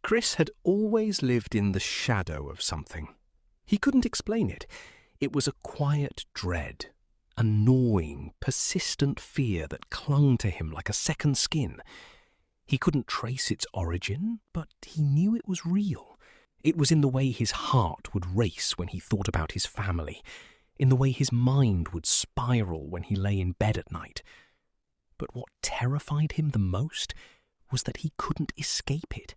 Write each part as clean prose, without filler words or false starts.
Chris had always lived in the shadow of something. He couldn't explain it. It was a quiet dread, a gnawing, persistent fear that clung to him like a second skin. He couldn't trace its origin, but he knew it was real. It was in the way his heart would race when he thought about his family, in the way his mind would spiral when he lay in bed at night. But what terrified him the most was that he couldn't escape it.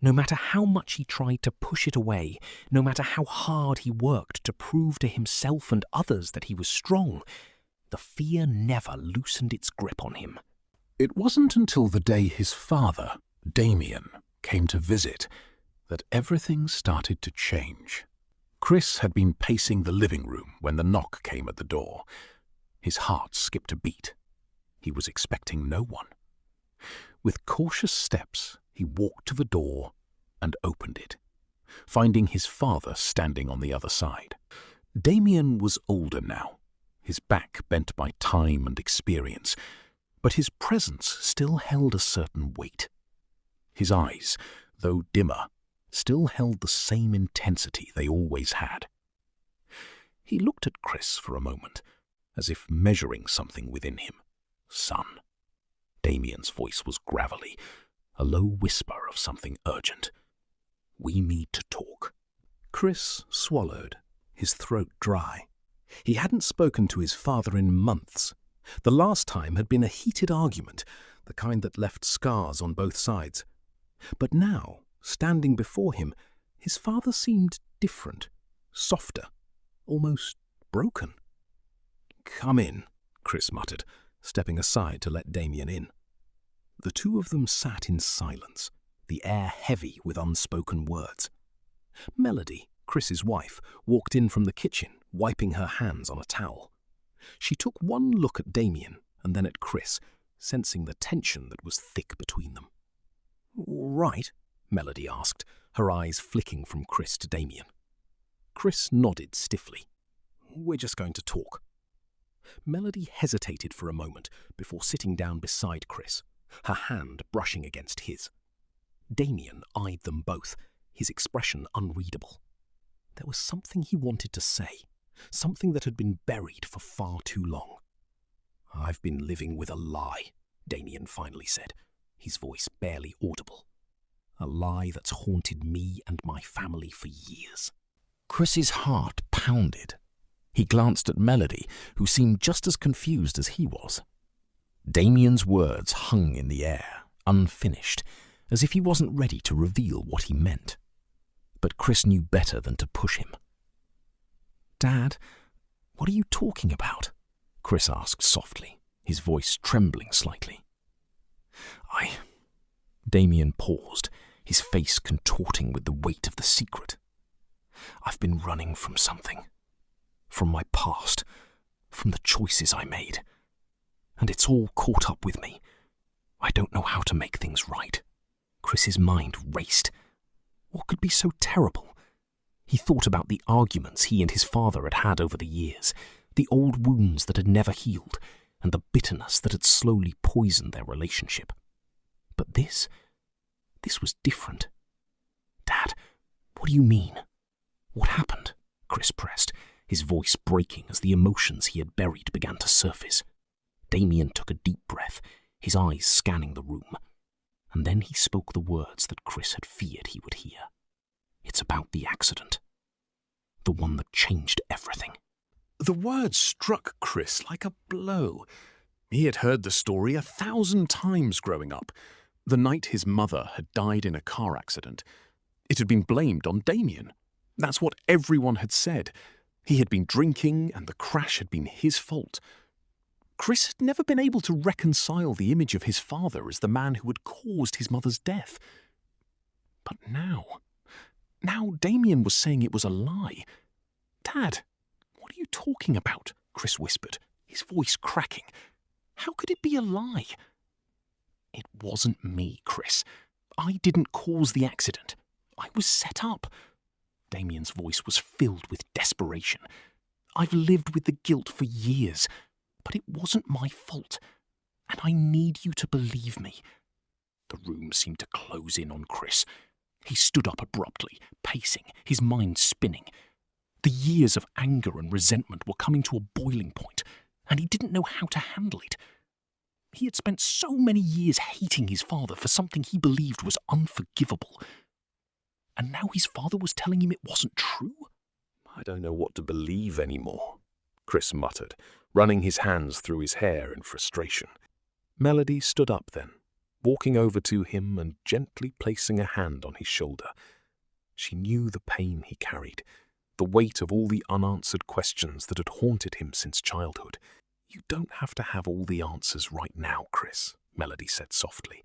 No matter how much he tried to push it away, no matter how hard he worked to prove to himself and others that he was strong, the fear never loosened its grip on him. It wasn't until the day his father, Damien, came to visit that everything started to change. Chris had been pacing the living room when the knock came at the door. His heart skipped a beat. He was expecting no one. With cautious steps, he walked to the door and opened it, finding his father standing on the other side. Damien was older now, his back bent by time and experience, but his presence still held a certain weight. His eyes, though dimmer, still held the same intensity they always had. He looked at Chris for a moment, as if measuring something within him. "Son." Damien's voice was gravelly, a low whisper of something urgent. "We need to talk." Chris swallowed, his throat dry. He hadn't spoken to his father in months. The last time had been a heated argument, the kind that left scars on both sides. But now, standing before him, his father seemed different, softer, almost broken. "Come in," Chris muttered, stepping aside to let Damien in. The two of them sat in silence, the air heavy with unspoken words. Melody, Chris's wife, walked in from the kitchen, wiping her hands on a towel. She took one look at Damien and then at Chris, sensing the tension that was thick between them. "All right?" Melody asked, her eyes flicking from Chris to Damien. Chris nodded stiffly. "We're just going to talk." Melody hesitated for a moment before sitting down beside Chris, her hand brushing against his. Damien eyed them both, his expression unreadable. There was something he wanted to say, something that had been buried for far too long. "I've been living with a lie," Damien finally said, his voice barely audible. "A lie that's haunted me and my family for years." Chris's heart pounded. He glanced at Melody, who seemed just as confused as he was. Damien's words hung in the air, unfinished, as if he wasn't ready to reveal what he meant. But Chris knew better than to push him. "Dad, what are you talking about?" Chris asked softly, his voice trembling slightly. Damien paused, his face contorting with the weight of the secret. "I've been running from something. From my past, from the choices I made. And it's all caught up with me. I don't know how to make things right." Chris's mind raced. What could be so terrible? He thought about the arguments he and his father had had over the years, the old wounds that had never healed, and the bitterness that had slowly poisoned their relationship. But this was different. "Dad, what do you mean? What happened?" Chris pressed, his voice breaking as the emotions he had buried began to surface. Damien took a deep breath, his eyes scanning the room. And then he spoke the words that Chris had feared he would hear. "It's about the accident. The one that changed everything." The words struck Chris like a blow. He had heard the story 1,000 times growing up. The night his mother had died in a car accident. It had been blamed on Damien. That's what everyone had said. He had been drinking and the crash had been his fault. Chris had never been able to reconcile the image of his father as the man who had caused his mother's death. But now Damien was saying it was a lie. "Dad, what are you talking about?" Chris whispered, his voice cracking. "How could it be a lie?" "It wasn't me, Chris. I didn't cause the accident. I was set up." Damien's voice was filled with desperation. "I've lived with the guilt for years. But it wasn't my fault, and I need you to believe me." The room seemed to close in on Chris. He stood up abruptly, pacing, his mind spinning. The years of anger and resentment were coming to a boiling point, and he didn't know how to handle it. He had spent so many years hating his father for something he believed was unforgivable. And now his father was telling him it wasn't true? I don't know what to believe anymore, Chris muttered, running his hands through his hair in frustration. Melody stood up then, walking over to him and gently placing a hand on his shoulder. She knew the pain he carried, the weight of all the unanswered questions that had haunted him since childhood. You don't have to have all the answers right now, Chris, Melody said softly.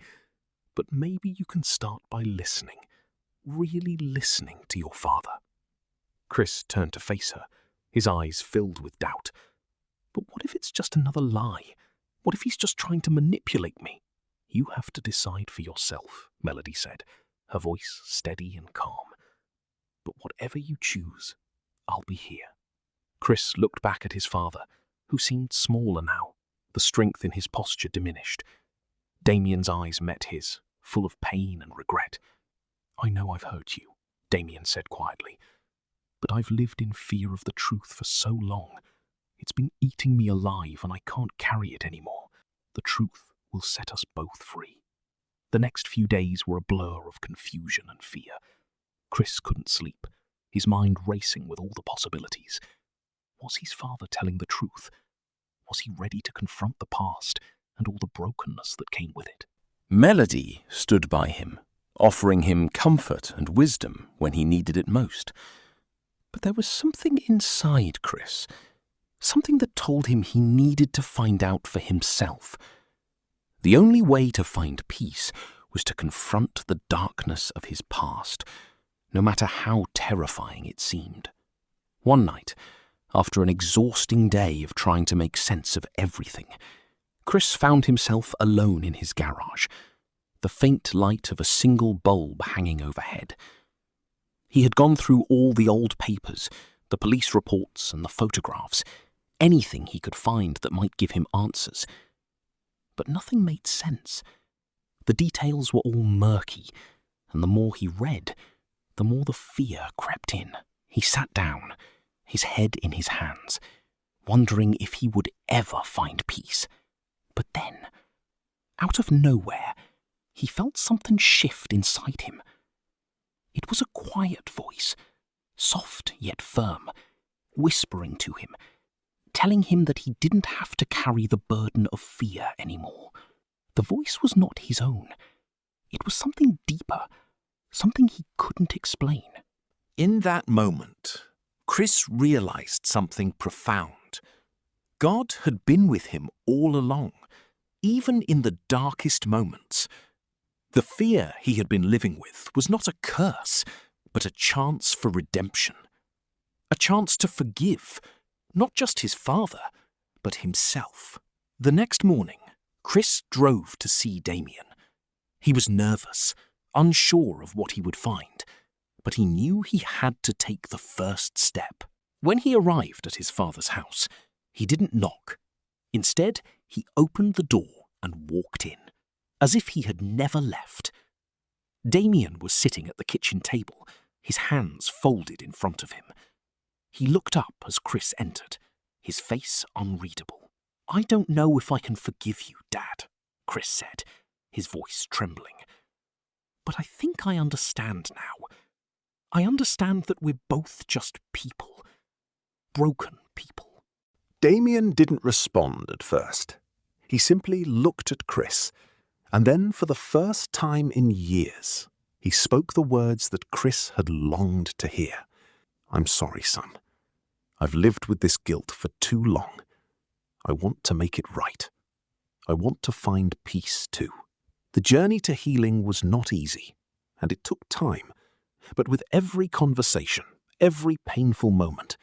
But maybe you can start by listening, really listening to your father. Chris turned to face her, his eyes filled with doubt. But what if it's just another lie? What if he's just trying to manipulate me? You have to decide for yourself, Melody said, her voice steady and calm. But whatever you choose, I'll be here. Chris looked back at his father, who seemed smaller now, the strength in his posture diminished. Damien's eyes met his, full of pain and regret. I know I've hurt you, Damien said quietly, but I've lived in fear of the truth for so long. It's been eating me alive and I can't carry it anymore. The truth will set us both free. The next few days were a blur of confusion and fear. Chris couldn't sleep, his mind racing with all the possibilities. Was his father telling the truth? Was he ready to confront the past and all the brokenness that came with it? Melody stood by him, offering him comfort and wisdom when he needed it most. But there was something inside Chris, something that told him he needed to find out for himself. The only way to find peace was to confront the darkness of his past, no matter how terrifying it seemed. One night, after an exhausting day of trying to make sense of everything, Chris found himself alone in his garage, the faint light of a single bulb hanging overhead. He had gone through all the old papers, the police reports and the photographs, anything he could find that might give him answers. But nothing made sense. The details were all murky, and the more he read, the more the fear crept in. He sat down, his head in his hands, wondering if he would ever find peace. But then, out of nowhere, he felt something shift inside him. It was a quiet voice, soft yet firm, whispering to him, telling him that he didn't have to carry the burden of fear anymore. The voice was not his own. It was something deeper, something he couldn't explain. In that moment, Chris realized something profound. God had been with him all along, even in the darkest moments. The fear he had been living with was not a curse, but a chance for redemption. A chance to forgive, not just his father, but himself. The next morning, Chris drove to see Damien. He was nervous, unsure of what he would find, but he knew he had to take the first step. When he arrived at his father's house, he didn't knock. Instead, he opened the door and walked in, as if he had never left. Damien was sitting at the kitchen table, his hands folded in front of him. He looked up as Chris entered, his face unreadable. I don't know if I can forgive you, Dad, Chris said, his voice trembling. But I think I understand now. I understand that we're both just people. Broken people. Damien didn't respond at first. He simply looked at Chris, and then for the first time in years, he spoke the words that Chris had longed to hear. I'm sorry, son. I've lived with this guilt for too long. I want to make it right. I want to find peace too. The journey to healing was not easy, and it took time. But with every conversation, every painful moment,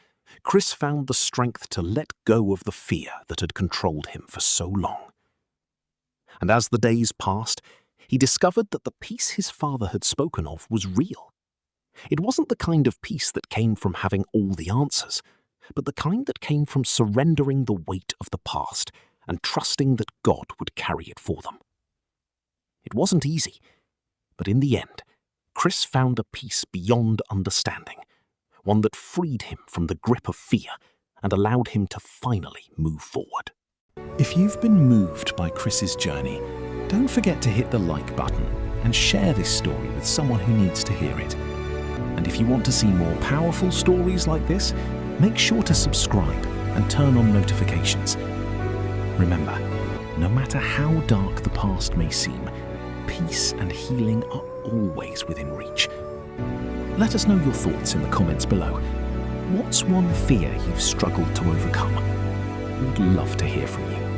Chris found the strength to let go of the fear that had controlled him for so long. And as the days passed, he discovered that the peace his father had spoken of was real. It wasn't the kind of peace that came from having all the answers, but the kind that came from surrendering the weight of the past and trusting that God would carry it for them. It wasn't easy, but in the end, Chris found a peace beyond understanding, one that freed him from the grip of fear and allowed him to finally move forward. If you've been moved by Chris's journey, don't forget to hit the like button and share this story with someone who needs to hear it. And if you want to see more powerful stories like this, make sure to subscribe and turn on notifications. Remember, no matter how dark the past may seem, peace and healing are always within reach. Let us know your thoughts in the comments below. What's one fear you've struggled to overcome? We'd love to hear from you.